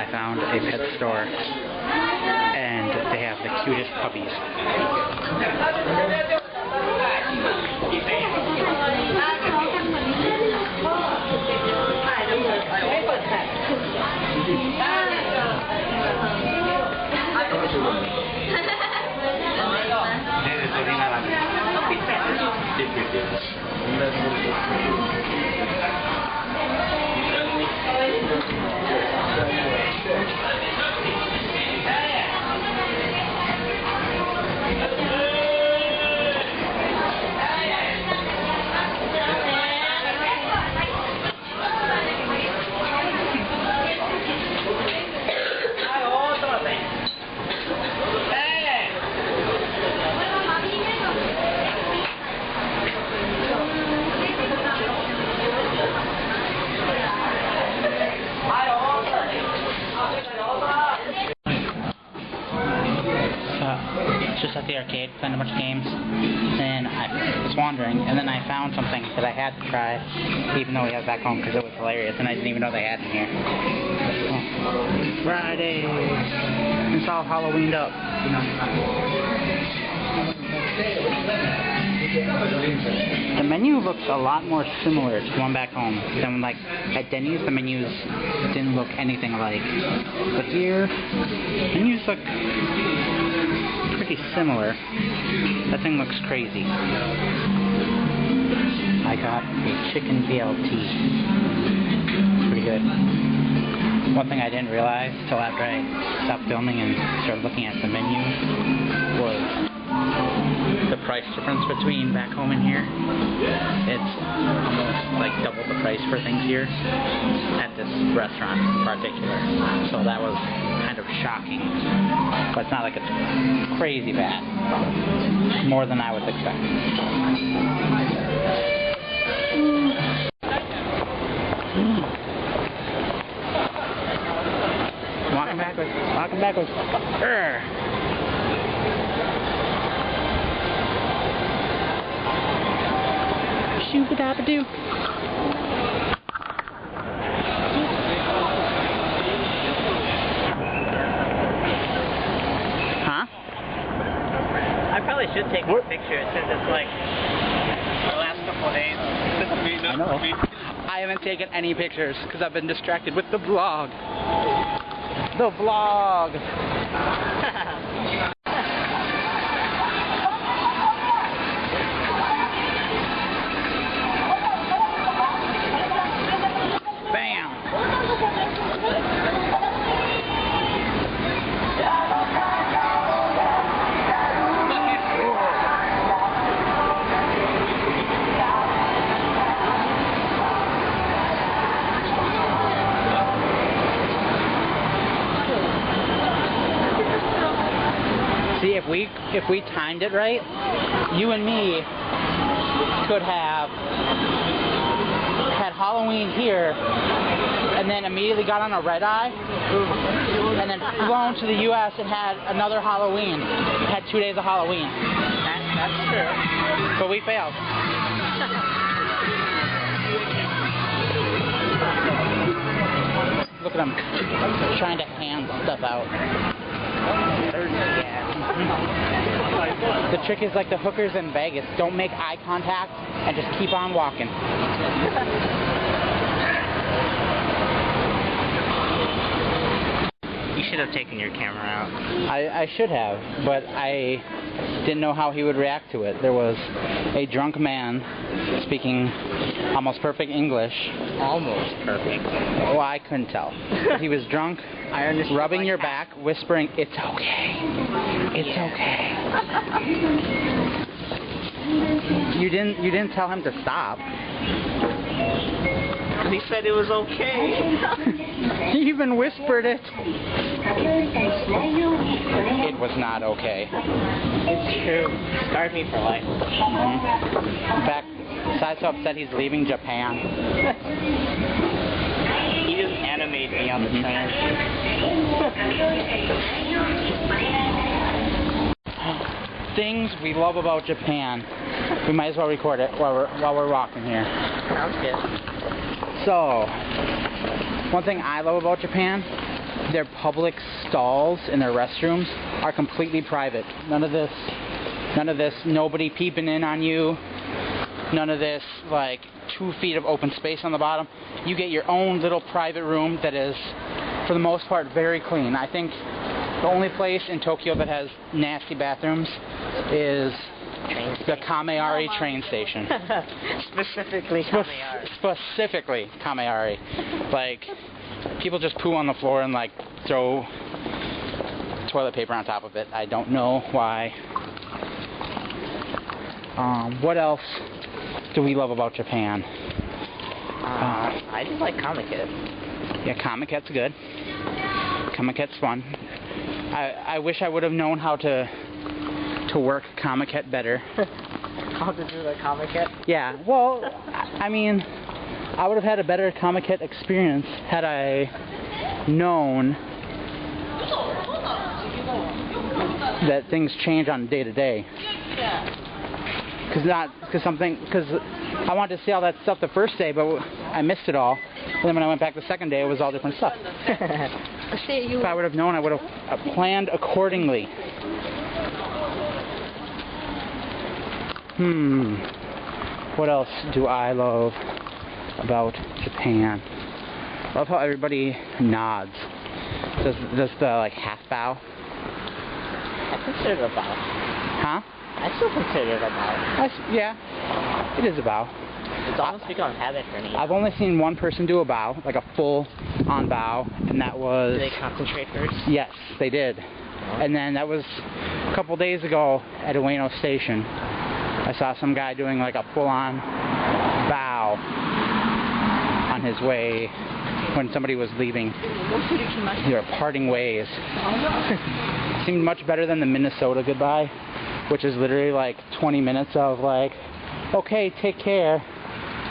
I found a pet store, and they have the cutest puppies. Just at the arcade, playing a bunch of games, and I was wandering, and then I found something that I had to try, even though we had it back home, because it was hilarious, and I didn't even know they had it in here. Oh. Friday! It's all Halloweened up. The menu looks a lot more similar to one back home than like at Denny's. The menus didn't look anything alike, but here menus look pretty similar. That thing looks crazy. I got a chicken BLT. Pretty good. One thing I didn't realize till after I stopped filming and started looking at the menu was the price difference between back home and here. It's almost like double the price for things here at this restaurant in particular. So that was kind of shocking. But it's not like it's crazy bad. More than I was expecting. Walking backwards. Walking backwards. Shoo-ba-da-ba-doo. Huh? I probably should take a picture since it's like the last couple of days. I know. I haven't taken any pictures because I've been distracted with the vlog. The vlog. See, if we timed it right, you and me could have had Halloween here, and then immediately got on a red eye, and then flown to the U.S. and had another Halloween. Had 2 days of Halloween. That's true. But we failed. Look at them trying to hand stuff out. The trick is like the hookers in Vegas. Don't make eye contact and just keep on walking. You should have taken your camera out. I should have, but I didn't know how he would react to it. There was a drunk man speaking almost perfect English. Almost perfect. Well, I couldn't tell. He was drunk, rubbing your back, whispering, "It's okay. It's okay." You didn't tell him to stop. He said it was okay. He even whispered it. It was not okay. It's true. Scarred me for life. In fact, Sai's so upset he's leaving Japan. He just animated me on the train. Things we love about Japan. We might as well record it while we're walking here. Sounds good. So, one thing I love about Japan their public stalls in their restrooms are completely private. None of this, nobody peeping in on you. None of this, like, 2 feet of open space on the bottom. You get your own little private room that is, for the most part, very clean. I think the only place in Tokyo that has nasty bathrooms is the Kameari train station. Specifically Kameari. Specifically Kameari. Like, people just poo on the floor and, like, throw toilet paper on top of it. I don't know why. What else do we love about Japan? I just like Comiket. Yeah, Comiket's good. Comiket's fun. I wish I would have known how to work Comiket better. How to do the Comiket? Yeah, well, I mean, I would have had a better Comiket experience had I known that things change on day to day. Because I wanted to see all that stuff the first day, but I missed it all. And then when I went back the second day, it was all different stuff. If I would have known, I would have planned accordingly. What else do I love about Japan? I love how everybody nods. Does the, like, half bow? I consider it a bow. Huh? I still consider it a bow. Yeah, it is a bow. It's almost become habit for me. I've only seen one person do a bow, like a full-on bow, and that was... Did they concentrate first? Yes, they did. And then that was a couple days ago at Ueno Station. I saw some guy doing like a full-on bow on his way when somebody was leaving. They were parting ways. Seemed much better than the Minnesota goodbye, which is literally like 20 minutes of like, okay, take care,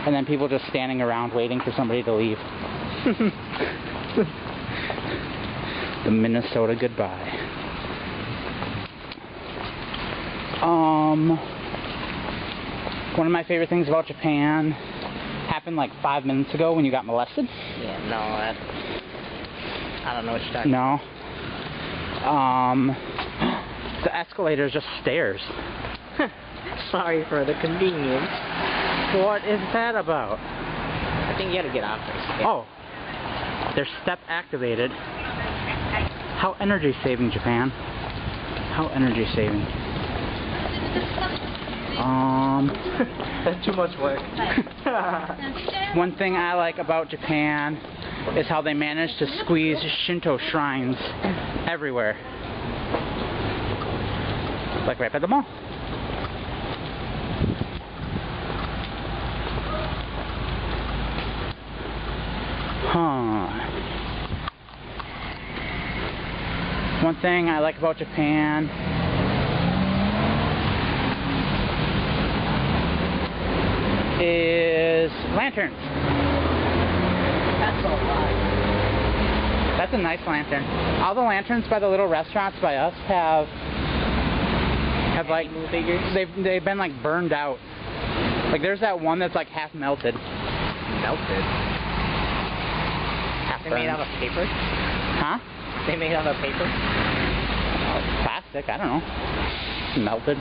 and then people just standing around waiting for somebody to leave. The Minnesota goodbye. One of my favorite things about Japan happened like 5 minutes ago when you got molested. Yeah, no, I don't know what you're talking about. No. The escalator is just stairs. Sorry for the convenience. What is that about? I think you gotta get off first. Yeah. Oh. They're step activated. How energy saving, Japan. How energy saving. That's too much work. One thing I like about Japan is how they manage to squeeze Shinto shrines everywhere. Like right by the mall. One thing I like about Japan is lanterns. That's a lot. That's a nice lantern. All the lanterns by the little restaurants by us have like they've been like burned out. Like there's that one that's like half melted. Melted? Half They burned. made out of paper? Huh? They made out of paper? Plastic, I don't know. Melted.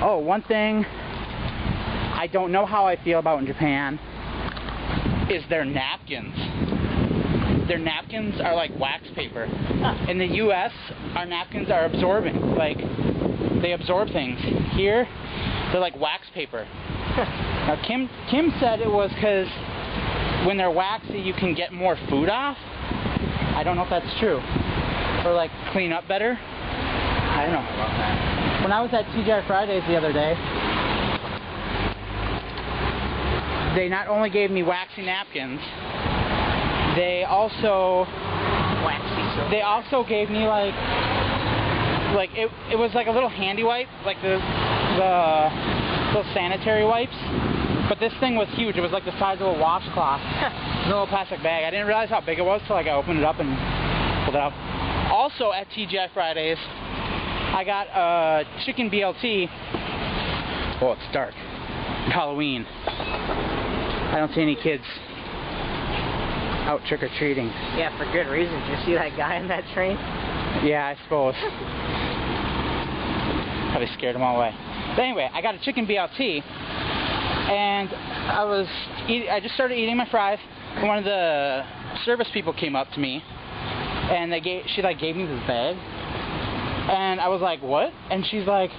Oh, one thing I don't know how I feel about in Japan is their napkins. Their napkins are like wax paper. In the US, our napkins are absorbing. Like, they absorb things. Here, they're like wax paper. Now, Kim said it was because when they're waxy, you can get more food off. I don't know if that's true. Or like clean up better. I don't know. When I was at TGI Fridays the other day, they not only gave me waxy napkins, they also gave me like it was like a little handy wipe, like the little sanitary wipes. But this thing was huge. It was like the size of a washcloth. A little plastic bag. I didn't realize how big it was till like I opened it up and pulled it out. Also at TGI Fridays, I got a chicken BLT. Oh, it's dark. Halloween. I don't see any kids out trick-or-treating. Yeah, for good reason. Did you see that guy on that train? Yeah, I suppose. Probably scared them all away. But anyway, I got a chicken BLT, and I just started eating my fries, and one of the service people came up to me, and she gave me this bag, and I was like, what? And she's like,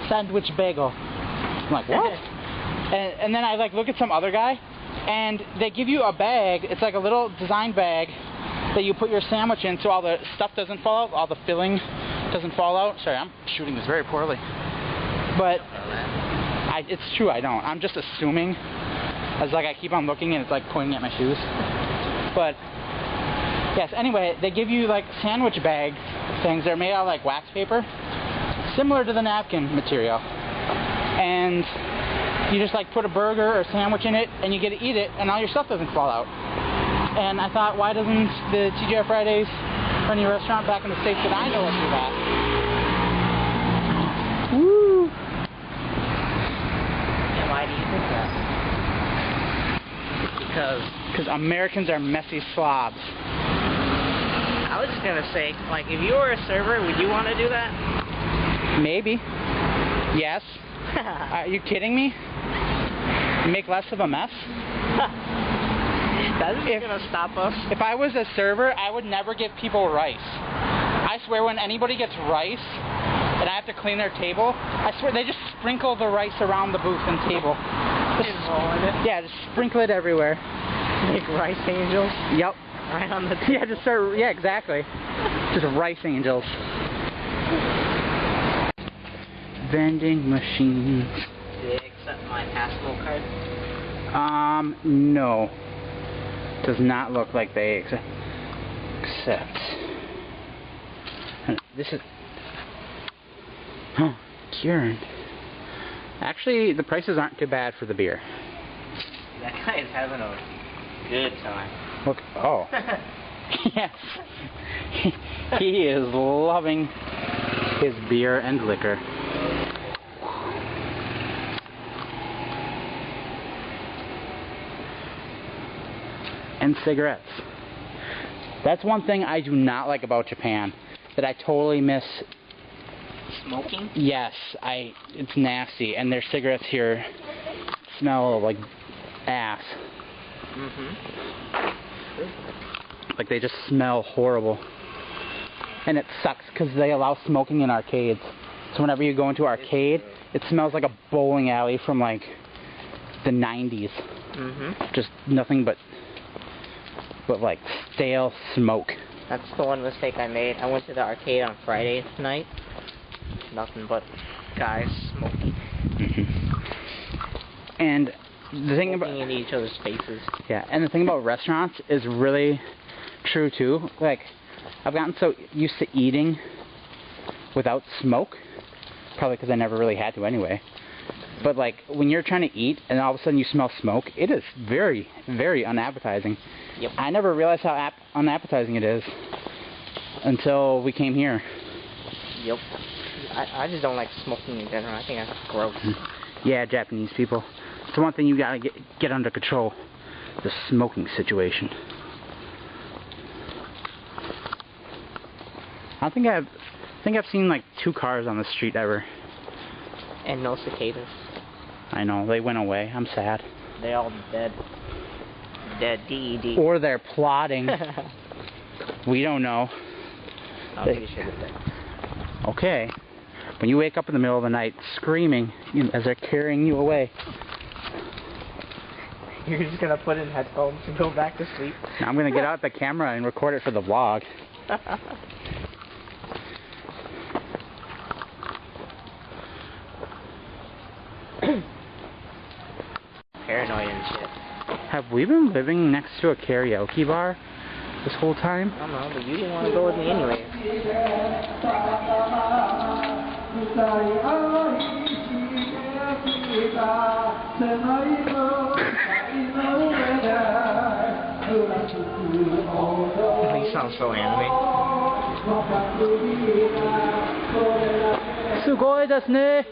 sandwich bagel. I'm like, what? and then I look at some other guy, and they give you a bag. It's like a little design bag that you put your sandwich in so all the stuff doesn't fall out, all the filling doesn't fall out. Sorry, I'm shooting this very poorly. But it's true, I don't. I'm just assuming. I keep on looking and it's like pointing at my shoes. But yes, anyway, they give you sandwich bag things. They're made out of wax paper, similar to the napkin material. And you just put a burger or sandwich in it and you get to eat it and all your stuff doesn't fall out. And I thought, why doesn't the TGI Fridays or any restaurant back in the States that I know of do that? Woo! And why do you think that? Because Americans are messy slobs. I was just gonna say, if you were a server, would you want to do that? Maybe. Yes. Are you kidding me? You make less of a mess? That's gonna stop us. If I was a server, I would never give people rice. I swear when anybody gets rice and I have to clean their table, I swear they just sprinkle the rice around the booth and table. Yeah, just sprinkle it everywhere. Make rice angels? Yep. Right on the table. Yeah, yeah, exactly. Just rice angels. Vending machines. Do they accept my passable card? No. Does not look like they accept. And this is... Oh, Kieran. Actually, the prices aren't too bad for the beer. That guy is having a good time. Look, oh. Yes. He is loving his beer and liquor. And cigarettes. That's one thing I do not like about Japan, that I totally miss. Smoking? Yes, it's nasty, and their cigarettes here smell like ass. They just smell horrible. And it sucks because they allow smoking in arcades. So whenever you go into an arcade, it smells like a bowling alley from the 90s. Just nothing but stale smoke. That's the one mistake I made. I went to the arcade on Friday night. Nothing but guys smoking. And the thing about in each other's faces. Yeah, and the thing about restaurants is really true too. I've gotten so used to eating without smoke, probably because I never really had to anyway. But when you're trying to eat and all of a sudden you smell smoke, it is very, very unappetizing. Yep. I never realized how unappetizing it is until we came here. Yep. I just don't like smoking in general. I think that's gross. Yeah, Japanese people. It's the one thing you gotta get under control. The smoking situation. I think I've seen 2 cars on the street ever. And no cicadas. I know, they went away. I'm sad. They all dead. Dead, D-E-D. Or they're plotting. We don't know. Okay. When you wake up in the middle of the night screaming as they're carrying you away. You're just gonna put in headphones and go back to sleep. Now I'm gonna get out the camera and record it for the vlog. Paranoid and shit. Have we been living next to a karaoke bar this whole time? I don't know, but you didn't want to go with me anyway. You sound so anime. すごいですね